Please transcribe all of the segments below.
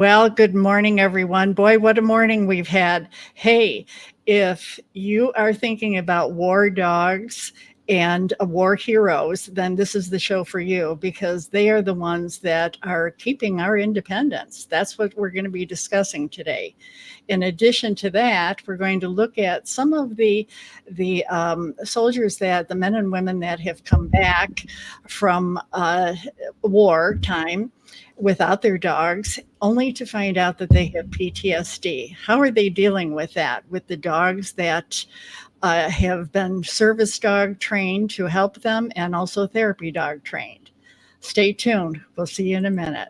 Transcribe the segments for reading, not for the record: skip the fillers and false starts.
Well, good morning, everyone. Boy, what a morning we've had. Hey, if you are thinking about war dogs and war heroes, then this is the show for you because they are the ones that are keeping our independence. That's what we're going to be discussing today. In addition to that, we're going to look at some of the soldiers that the men and women that have come back from war time without their dogs, only to find out that they have PTSD. How are they dealing with that? With the dogs that have been service dog trained to help them and also therapy dog trained. Stay tuned. We'll see you in a minute.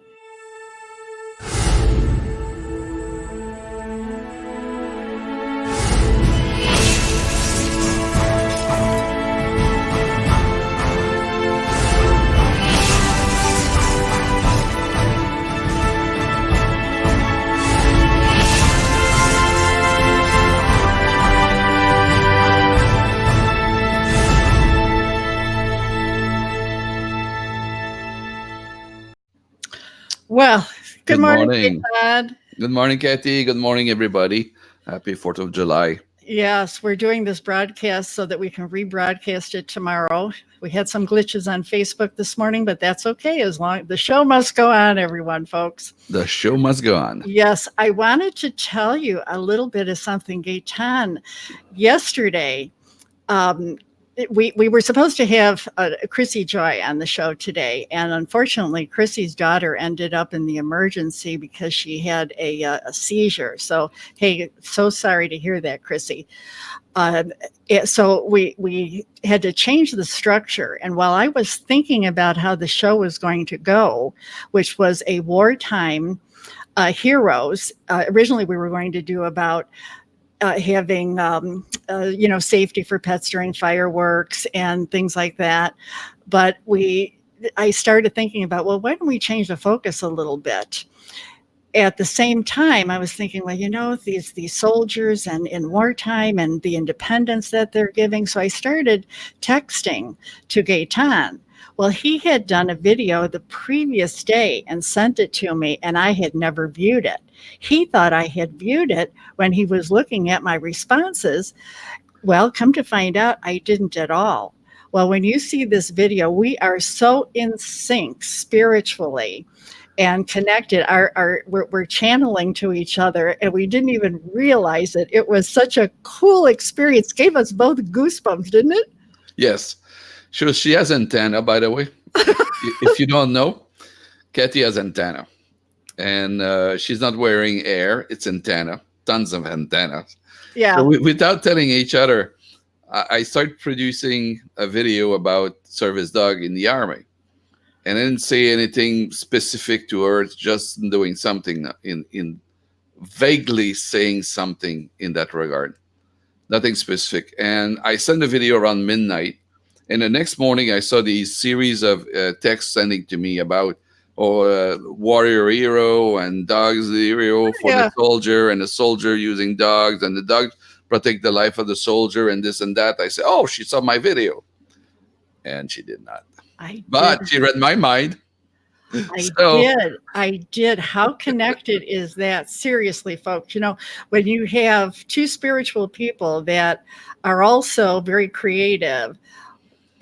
Well, good Good morning, morning. Gaetan. Good morning, Kathy. Good morning, everybody. Happy 4th of July. Yes, we're doing this broadcast so that we can rebroadcast it tomorrow. We had some glitches on Facebook this morning, but that's okay as long the show must go on, everyone, folks. The show must go on. Yes, I wanted to tell you a little bit of something, Gaetan. Yesterday, um, we were supposed to have Chrissy Joy on the show today, and unfortunately, Chrissy's daughter ended up in the emergency because she had a seizure. So, hey, so sorry to hear that, Chrissy. So we had to change the structure, and while I was thinking about how the show was going to go, which was a wartime heroes, originally we were going to do about having safety for pets during fireworks and things like that. But I started thinking about, well, why don't we change the focus a little bit? At the same time, I was thinking, well, these soldiers and in wartime and the independence that they're giving. So I started texting to Gaetan. Well, he had done a video the previous day and sent it to me, and I had never viewed it. He thought I had viewed it when he was looking at my responses. Well, come to find out, I didn't at all. Well, when you see this video, we are so in sync spiritually and connected. We're channeling to each other, and we didn't even realize it. It was such a cool experience. Gave us both goosebumps, didn't it? Yes. She has antenna, by the way. If you don't know, Kathy has antenna. And she's not wearing air. It's antenna. Tons of antennas. Yeah. So without telling each other, I started producing a video about service dog in the army. And I didn't say anything specific to her. It's just doing something in vaguely saying something in that regard. Nothing specific. And I sent the video around midnight. And the next morning, I saw these series of texts sending to me about warrior hero and dogs the hero for the soldier and the soldier using dogs and the dogs protect the life of the soldier and this and that. I said, oh, she saw my video. And she did not. But she read my mind. I did. How connected is that? Seriously, folks, when you have two spiritual people that are also very creative,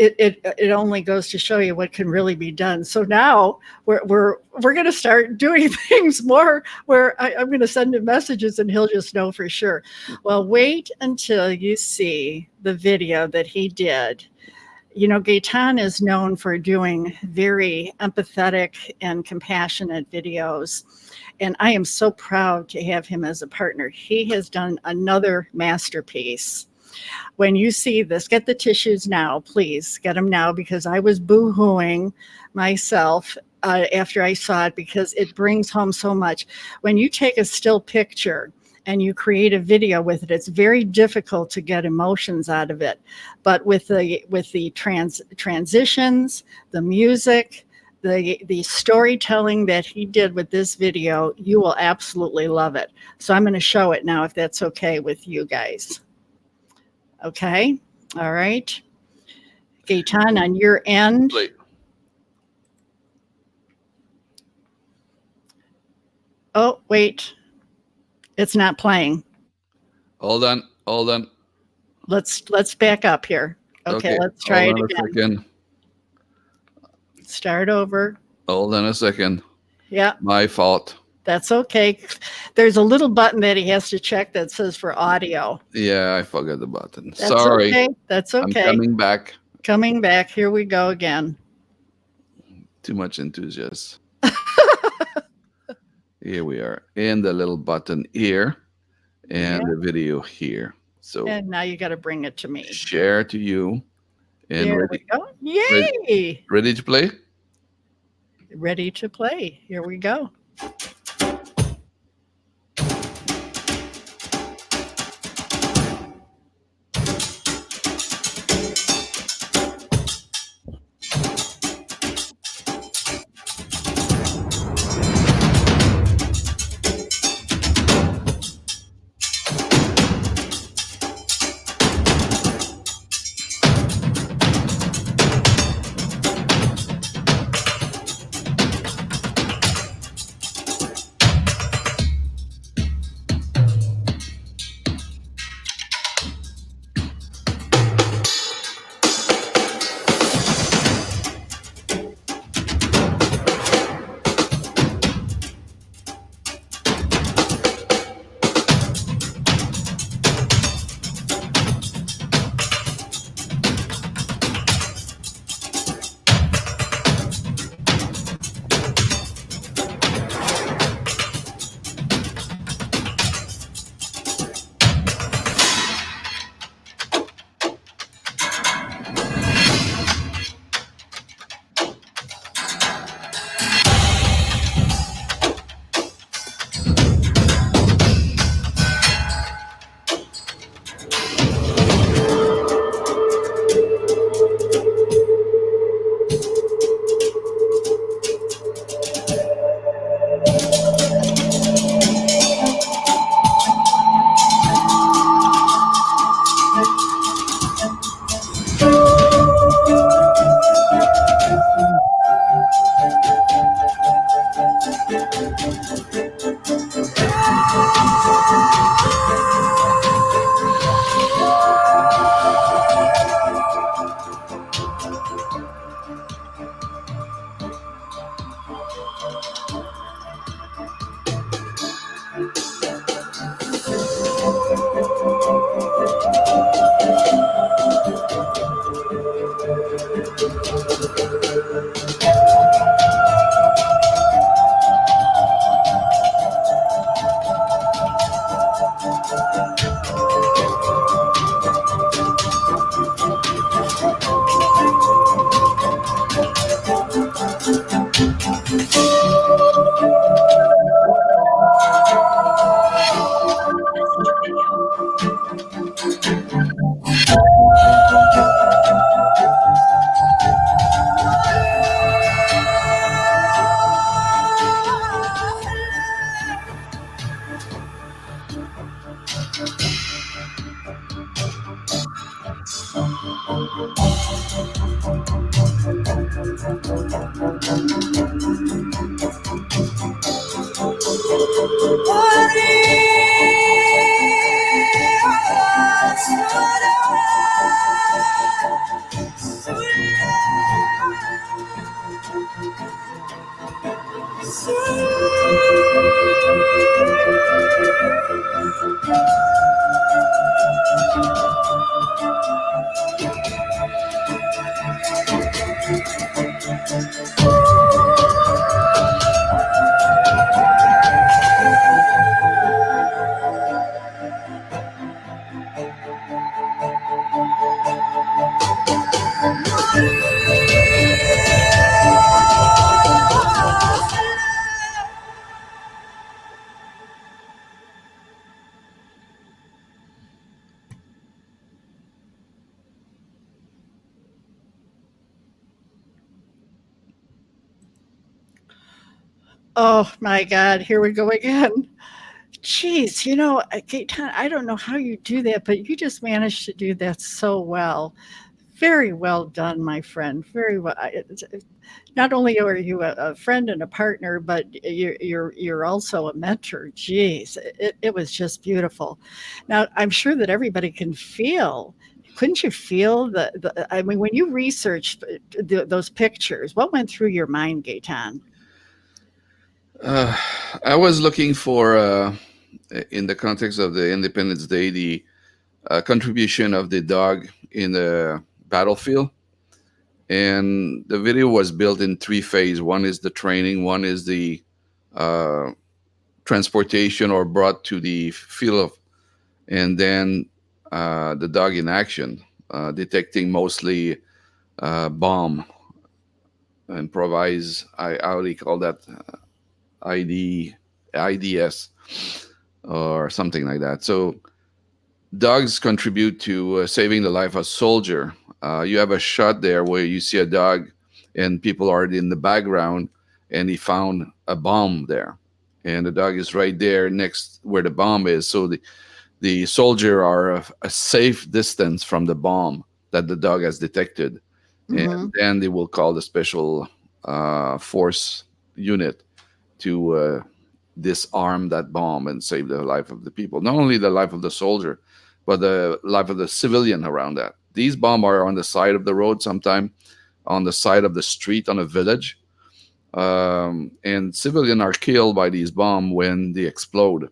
it only goes to show you what can really be done. So now we're going to start doing things more where I'm going to send him messages and he'll just know for sure. Well, wait until you see the video that he did. Gaetan is known for doing very empathetic and compassionate videos. And I am so proud to have him as a partner. He has done another masterpiece. When you see this, get the tissues now, please. Get them now, because I was boo-hooing myself after I saw it, because it brings home so much. When you take a still picture and you create a video with it, it's very difficult to get emotions out of it. But with the transitions, the music, the storytelling that he did with this video, you will absolutely love it. So I'm going to show it now, if that's okay with you guys. Okay. All right. Gaetan, on your end. Play. Oh, wait. It's not playing. Hold on. Hold on. Let's back up here. Okay, Okay. let's try Hold it on a again. second. Start over. Hold on a second. Yeah, My fault. that's okay. There's a little button that he has to check that says for audio. Yeah, I forgot the button. That's Sorry. okay. That's I'm okay. coming back. Coming back. Here we go again. Too much enthusiasm. Here we are. And the little button here Yeah. and the video here. So And now you got to bring it to me. share to you and There we ready, go. ready, Yay! ready to play. Ready to play. Here we go. Oh my God, here we go again. Jeez, Gaetan, I don't know how you do that, but you just managed to do that so well. Very well done, my friend. Very well. Not only are you a friend and a partner, but you're also a mentor. Geez, it was just beautiful. Now I'm sure that everybody can feel. Couldn't you feel the? I mean, when you researched those pictures, what went through your mind, Gaetan? Uh, I was looking for, in the context of the Independence Day, the contribution of the dog in the battlefield. And the video was built in three phases. One is the training, one is the uh, transportation or brought to the field of, and then the dog in action, detecting mostly bomb, improvise. How do you call that? ID, IDS, or something like that. So dogs contribute to saving the life of a soldier. You have a shot there where you see a dog and people are in the background, and he found a bomb there, and the dog is right there next where the bomb is. So the soldier are a safe distance from the bomb that the dog has detected, and Hmm. then they will call the special force unit to disarm that bomb and save the life of the people. Not only the life of the soldier, but the life of the civilian around that. These bombs are on the side of the road, sometime on the side of the street, on a village, and civilians are killed by these bombs when they explode.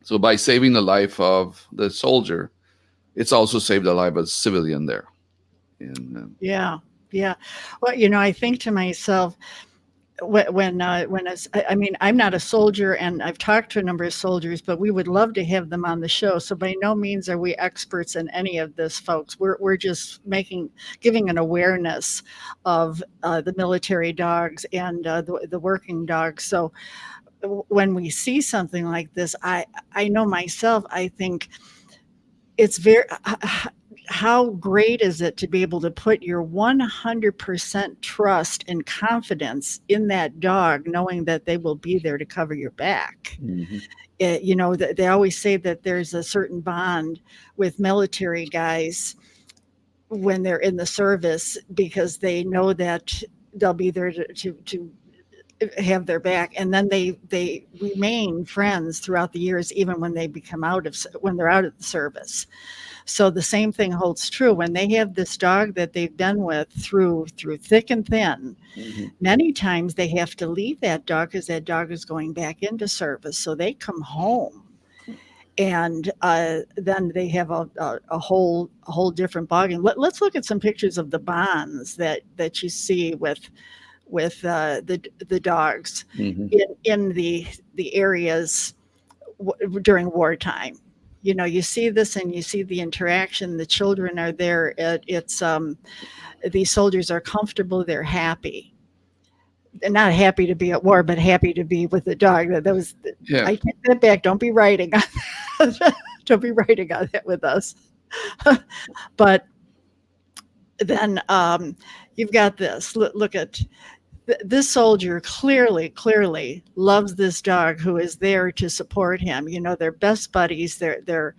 So by saving the life of the soldier, it's also saved the life of the civilian there. And Yeah, yeah. Well, I think to myself, when I mean, I'm not a soldier, and I've talked to a number of soldiers, but we would love to have them on the show. So by no means are we experts in any of this, folks. We're just giving an awareness of the military dogs and the working dogs. So when we see something like this, I know myself. I think it's very how great is it to be able to put your 100% trust and confidence in that dog, knowing that they will be there to cover your back. Mhm. They always say that there's a certain bond with military guys when they're in the service, because they know that they'll be there to have their back, and then they remain friends throughout the years, even when they become when they're out of the service. So the same thing holds true when they have this dog that they've been with through thick and thin. Mhm. Many times they have to leave that dog because that dog is going back into service. So they come home, and then they have a whole different ballgame. Let's look at some pictures of the bonds that you see with the dogs Mhm. in the areas during wartime. You see this, and you see the interaction. The children are there. It's these soldiers are comfortable. They're happy. They're not happy to be at war, but happy to be with the dog. That was Yeah. I take that back. Don't be writing on that. Don't be writing on that with us. But then you've got this. Look at this soldier. Clearly loves this dog who is there to support him. They're best buddies. They're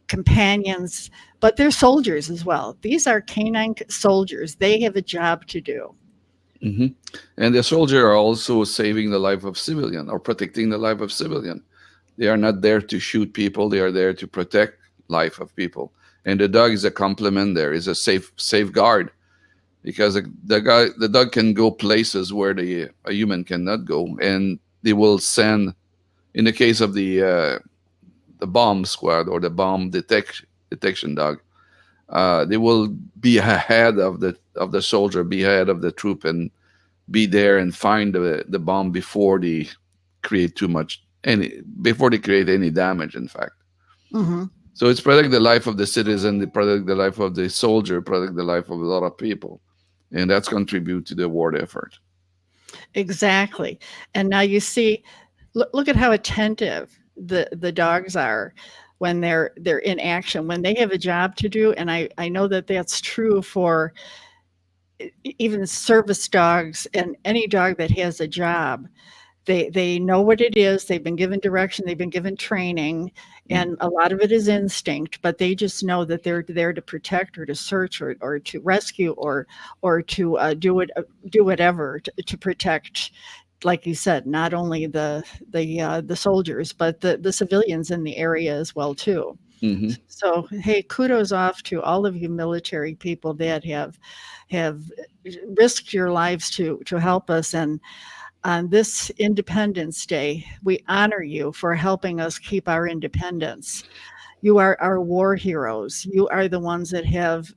companions, but they're soldiers as well. These are canine soldiers. They have a job to do. Hmm. And the soldier are also saving the life of civilian or protecting the life of civilian. They are not there to shoot people. They are there to protect life of people. And the dog is a complement. There is a safeguard, because the dog can go places where a human cannot go, and they will send. In the case of the bomb squad or the bomb detection dog, they will be ahead of the soldier, be ahead of the troop, and be there and find the bomb before they create too much any before they create any damage. In fact, Hmm. so it's protect the life of the citizen, they protect the life of the soldier, protect the life of a lot of people, and that's contribute to the war effort. Exactly. And now you see, look at how attentive the dogs are when they're in action, when they have a job to do. And I know that that's true for even service dogs and any dog that has a job. They know what it is. They've been given direction. They've been given training, Mm-hmm. and a lot of it is instinct. But they just know that they're there to protect or to search or to rescue or to do whatever to protect. Like you said, not only the soldiers, but the civilians in the area as well too. Mm-hmm. So hey, kudos off to all of you military people that have risked your lives to help us. And on this Independence Day, we honor you for helping us keep our independence. You are our war heroes. You are the ones that have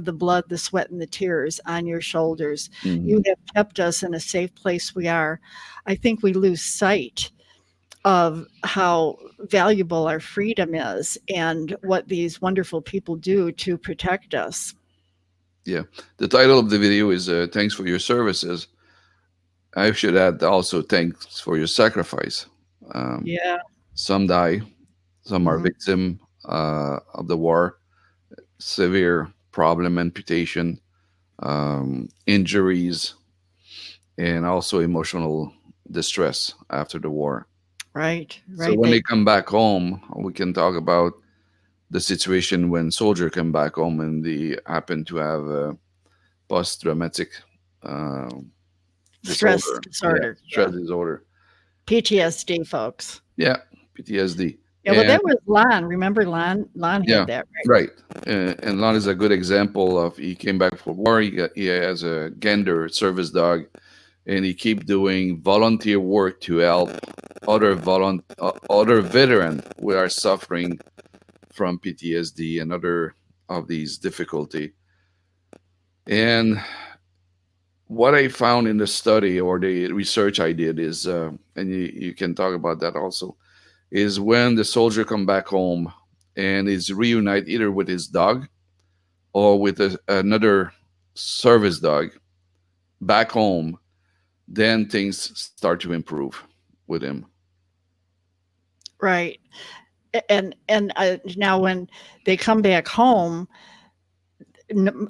the blood, the sweat, and the tears on your shoulders. Mm-hmm. You have kept us in a safe place we are. I think we lose sight of how valuable our freedom is and what these wonderful people do to protect us. Yeah. The title of the video is "Thanks for Your Services." I should add also thanks for your sacrifice. Um, Yeah. some die, some are Mhm. victim of the war, severe problem, amputation, injuries, and also emotional distress after the war. Right. So Right. when they come back home, we can talk about the situation when soldier come back home and they happen to have a post-traumatic uh, Stress disorder. Yeah, disorder. stress Yeah. disorder. PTSD, folks. Yeah, PTSD. Yeah, well, And that was Lon. Remember Lon? Lon yeah, had that, right? right. And Lon is a good example of he came back from war. He has a Gander service dog, and he keep doing volunteer work to help other veteran who are suffering from PTSD and other of these difficulty. And what I found in the study or the research I did is, and you can talk about that also, is when the soldier come back home and is reunite either with his dog or with another service dog back home, then things start to improve with him. Right. And now when they come back home, n-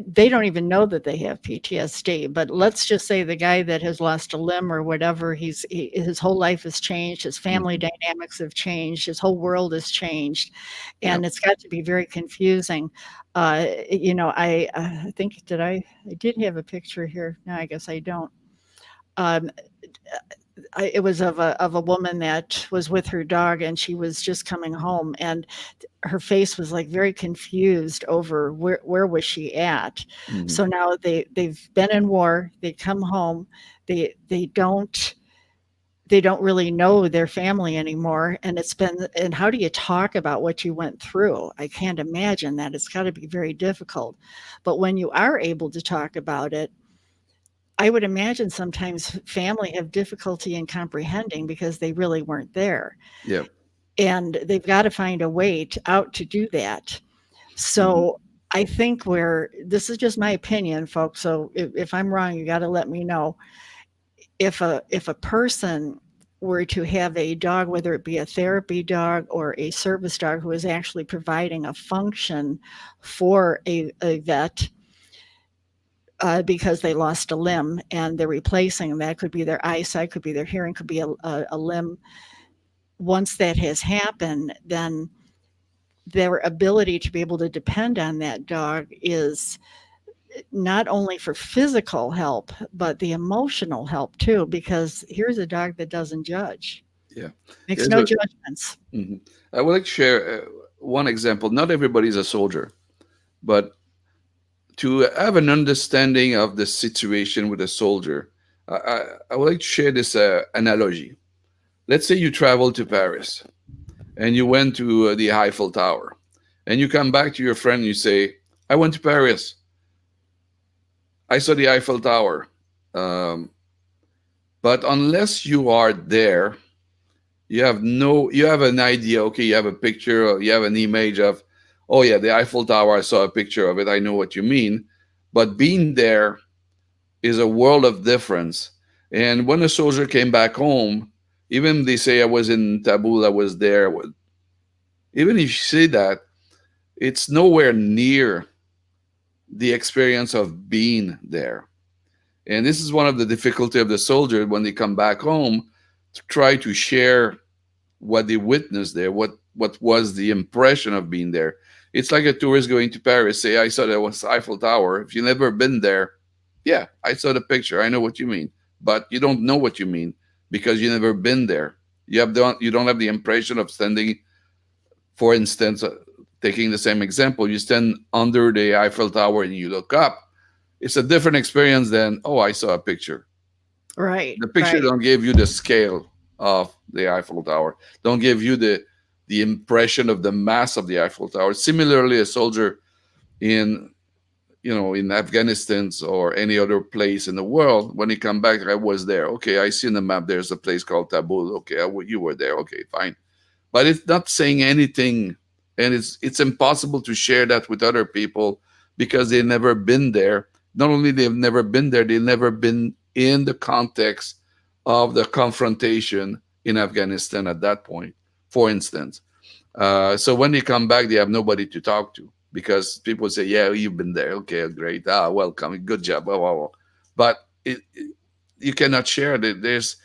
they don't even know that they have PTSD. But let's just say the guy that has lost a limb or whatever, his whole life has changed, his family Mhm. dynamics have changed, his whole world has changed, Yeah. and it's got to be very confusing. I think I did have a picture here. No, I guess I don't. Um, it was of a woman that was with her dog, and she was just coming home, and her face was like very confused over where was she at. Hmm. So now they've been in war, they come home, they don't really know their family anymore, and how do you talk about what you went through? I can't imagine that. It's got to be very difficult. But when you are able to talk about it, I would imagine sometimes family have difficulty in comprehending because they really weren't there, Yeah. and they've got to find a way out to do that. Hmm. So I think where this is just my opinion, folks. So if I'm wrong, you got to let me know. If a person were to have a dog, whether it be a therapy dog or a service dog, who is actually providing a function for a vet, because they lost a limb and they're replacing, that could be their eyesight, could be their hearing, could be a limb. Once that has happened, then their ability to be able to depend on that dog is not only for physical help, but the emotional help too, because here's a dog that doesn't judge, Yeah. makes There's no a. judgments. Mhm. I would like to share one example. Not everybody's a soldier, but to have an understanding of the situation with a soldier, I would like to share this analogy. Let's say you travel to Paris and you went to the Eiffel Tower, and you come back to your friend and you say, I went to Paris. I saw the Eiffel Tower. Um, but unless you are there, you have an idea. Okay, you have a picture, or you have an image of, oh yeah, the Eiffel Tower. I saw a picture of it. I know what you mean. But being there is a world of difference. And when a soldier came back home, even they say I was in Tabul, I was there. Even if you say that, it's nowhere near the experience of being there. And this is one of the difficulty of the soldier when they come back home to try to share what they witnessed there, what was the impression of being there. It's like a tourist going to Paris, say, I saw there was Eiffel Tower. If you've never been there, yeah, I saw the picture. I know what you mean. But you don't know what you mean because you've never been there. You don't have the impression of standing, for instance, taking the same example, you stand under the Eiffel Tower and you look up. It's a different experience than, oh, I saw a picture. Right, The picture right. don't give you the scale of the Eiffel Tower. Don't give you the impression of the mass of the Eiffel Tower. Similarly, a soldier in in Afghanistan or any other place in the world, when he come back, I was there. Okay, I see in the map there's a place called Tabul. Okay, you were there. Okay, fine. But it's not saying anything, and it's impossible to share that with other people because they've never been there. Not only they've never been there, they've never been in the context of the confrontation in Afghanistan at that point, for instance. So when they come back, they have nobody to talk to because people say, "Yeah, you've been there. Okay, great. Welcome. Good job." Blah, blah, blah. But you cannot share it. There's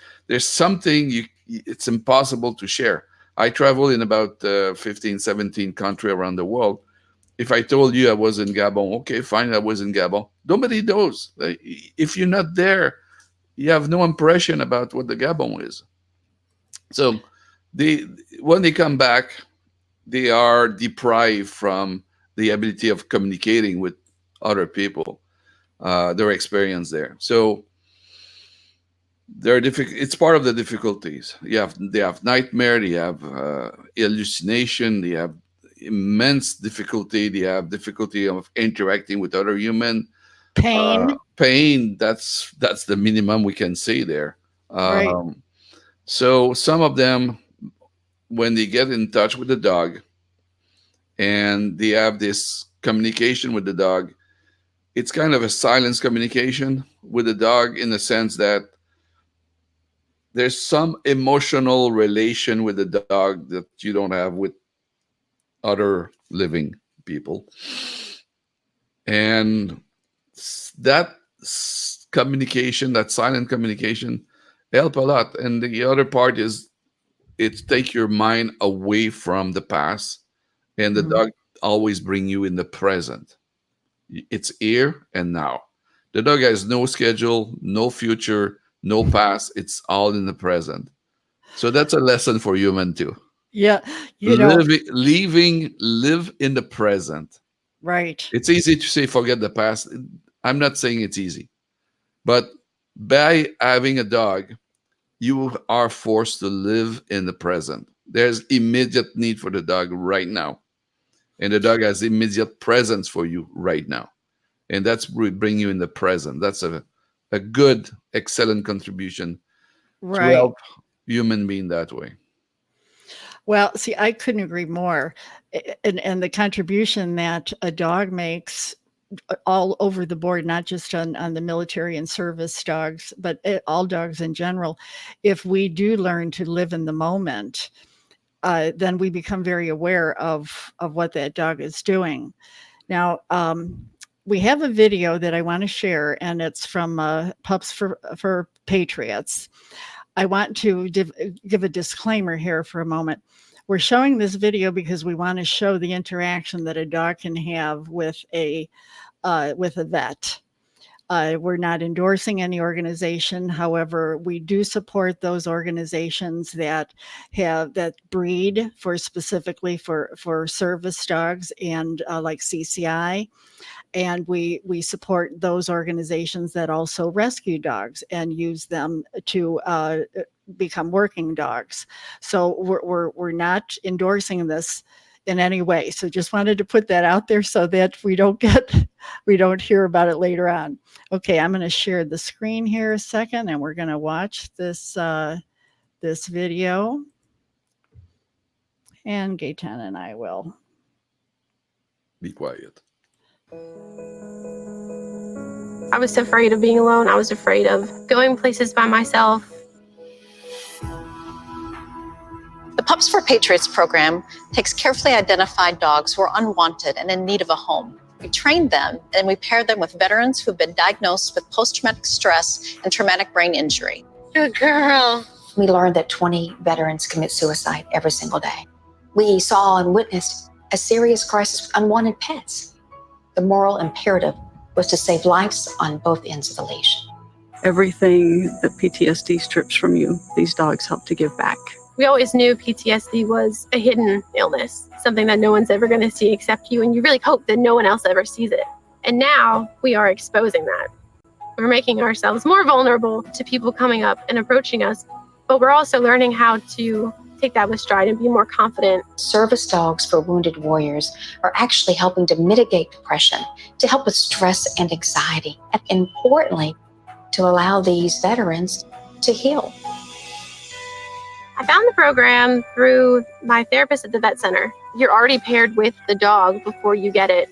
something it's impossible to share. I travel in about 15, 17 countries around the world. If I told you I was in Gabon, okay, fine, I was in Gabon. Nobody knows. If you're not there, you have no impression about what the Gabon is. So they when they come back, they are deprived from the ability of communicating with other people, their experience there. So they're it's part of the difficulties. They have nightmare, they have hallucination, they have immense difficulty, they have difficulty of interacting with other human. Pain. Pain, that's the minimum we can say there. Right. So some of them, when they get in touch with the dog and they have this communication with the dog, it's kind of a silence communication with the dog in the sense that there's some emotional relation with the dog that you don't have with other living people. And that communication, that silent communication, help a lot. And the other part is it take your mind away from the past, and the Mhm. dog always bring you in the present. It's here and now. The dog has no schedule, no future, no past. It's all in the present. So that's a lesson for human too. Yeah, you know, Live in the present. right. It's easy to say forget the past. I'm not saying it's easy, but by having a dog, you are forced to live in the present. There's immediate need for the dog right now, and the dog has immediate presence for you right now, and that's bring you in the present. That's a good, excellent contribution to Right. help human being that way. Well, see, I couldn't agree more. And the contribution that a dog makes all over the board, not just on the military and service dogs, but all dogs in general. If we do learn to live in the moment, then we become very aware of what that dog is doing. Now, we have a video that I want to share, and it's from Pups for Patriots. I want to give a disclaimer here for a moment. We're showing this video because we want to show the interaction that a dog can have with a vet. We're not endorsing any organization. However, we do support those organizations that breed for specifically for service dogs and like CCI. And we support those organizations that also rescue dogs and use them to become working dogs. So we're not endorsing this in any way. So just wanted to put that out there so that we don't hear about it later on. Okay, I'm going to share the screen here a second, and we're going to watch this this video. And Gaetan and I will. Be quiet. I was afraid of being alone. I was afraid of going places by myself. The Pups for Patriots program takes carefully identified dogs who are unwanted and in need of a home. We trained them and we paired them with veterans who've been diagnosed with post-traumatic stress and traumatic brain injury. Good girl. We learned that 20 veterans commit suicide every single day. We saw and witnessed a serious crisis with unwanted pets. The moral imperative was to save lives on both ends of the leash. Everything that PTSD strips from you, these dogs help to give back. We always knew PTSD was a hidden illness, something that no one's ever going to see except you, and you really hope that no one else ever sees it. And now we are exposing that. We're making ourselves more vulnerable to people coming up and approaching us, but we're also learning how to take that with stride and be more confident. Service dogs for wounded warriors are actually helping to mitigate depression, to help with stress and anxiety, and importantly, to allow these veterans to heal. I found the program through my therapist at the vet center. You're already paired with the dog before you get it.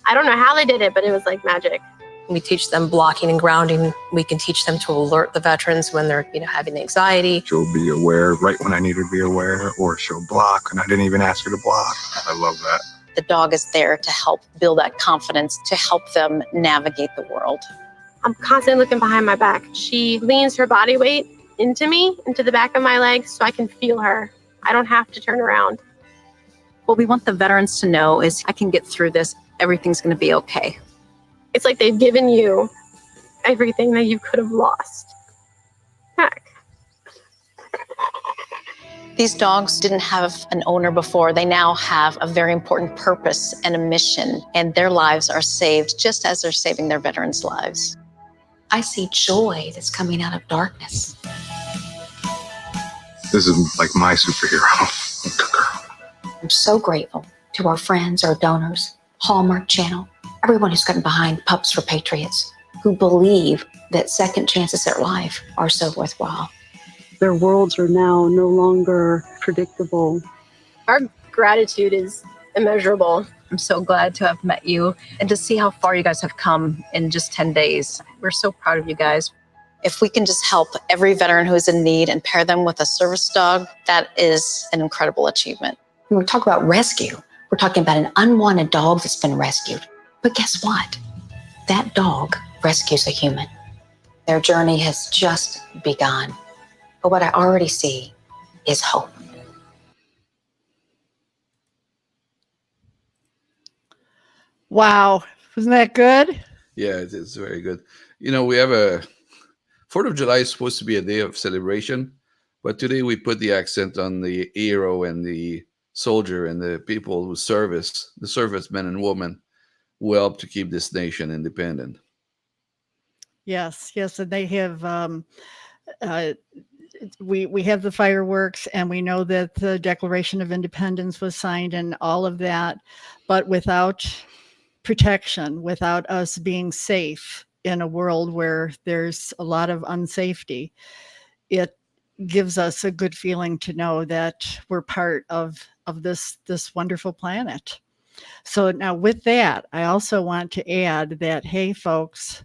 I don't know how they did it, but it was like magic. We teach them blocking and grounding. We can teach them to alert the veterans when they're, having anxiety. She'll be aware right when I need her to be aware, or she'll block and I didn't even ask her to block. I love that. The dog is there to help build that confidence, to help them navigate the world. I'm constantly looking behind my back. She leans her body weight into me, into the back of my legs, so I can feel her. I don't have to turn around. What we want the veterans to know is, I can get through this. Everything's going to be okay. It's like they've given you everything that you could have lost back. These dogs didn't have an owner before. They now have a very important purpose and a mission, and their lives are saved just as they're saving their veterans' lives. I see joy that's coming out of darkness. This is like my superhero. Good girl. I'm so grateful to our friends, our donors, Hallmark Channel, everyone who's gotten behind Pups for Patriots, who believe that second chances at life are so worthwhile. Their worlds are now no longer predictable. Our gratitude is immeasurable. I'm so glad to have met you and to see how far you guys have come in just 10 days. We're so proud of you guys. If we can just help every veteran who is in need and pair them with a service dog, that is an incredible achievement. When we talk about rescue, we're talking about an unwanted dog that's been rescued. But guess what? That dog rescues a human. Their journey has just begun. But what I already see is hope. Wow. Wasn't that good? Yeah, it is very good. We have a 4th of July is supposed to be a day of celebration, but today we put the accent on the hero and the soldier and the people who service, the servicemen and women who help to keep this nation independent. Yes, and they have we have the fireworks, and we know that the Declaration of Independence was signed and all of that, but without protection, without us being safe in a world where there's a lot of unsafety, it gives us a good feeling to know that we're part of this wonderful planet. So now with that, I also want to add that, hey folks,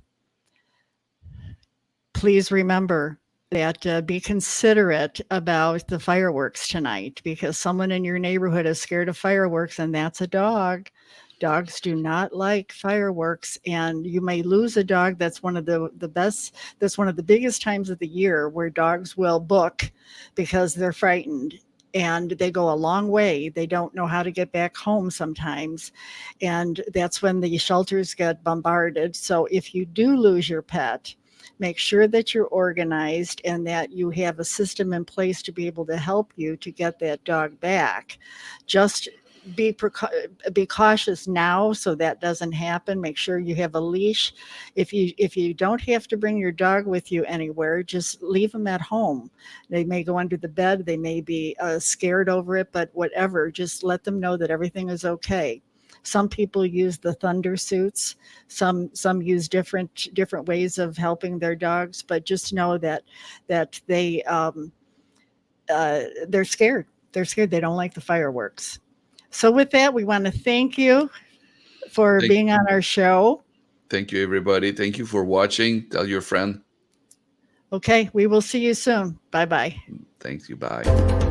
please remember that be considerate about the fireworks tonight, because someone in your neighborhood is scared of fireworks, and that's a dog. Dogs do not like fireworks, and you may lose a dog. That's one of the best, that's one of the biggest times of the year where dogs will book because they're frightened, and they go a long way. They don't know how to get back home sometimes, and that's when the shelters get bombarded. So if you do lose your pet, make sure that you're organized and that you have a system in place to be able to help you to get that dog back. Just be cautious now so that doesn't happen. Make sure you have a leash. If you don't have to bring your dog with you anywhere, just leave them at home. They may go under the bed. They may be scared over it, but whatever, just let them know that everything is okay. Some people use the thunder suits. Some use different ways of helping their dogs, but just know that they they're scared. They're scared. They don't like the fireworks. So with that, we want to thank you for being on our show. Thank you, everybody. Thank you for watching. Tell your friend. Okay, we will see you soon. Bye-bye. Thank you. Bye.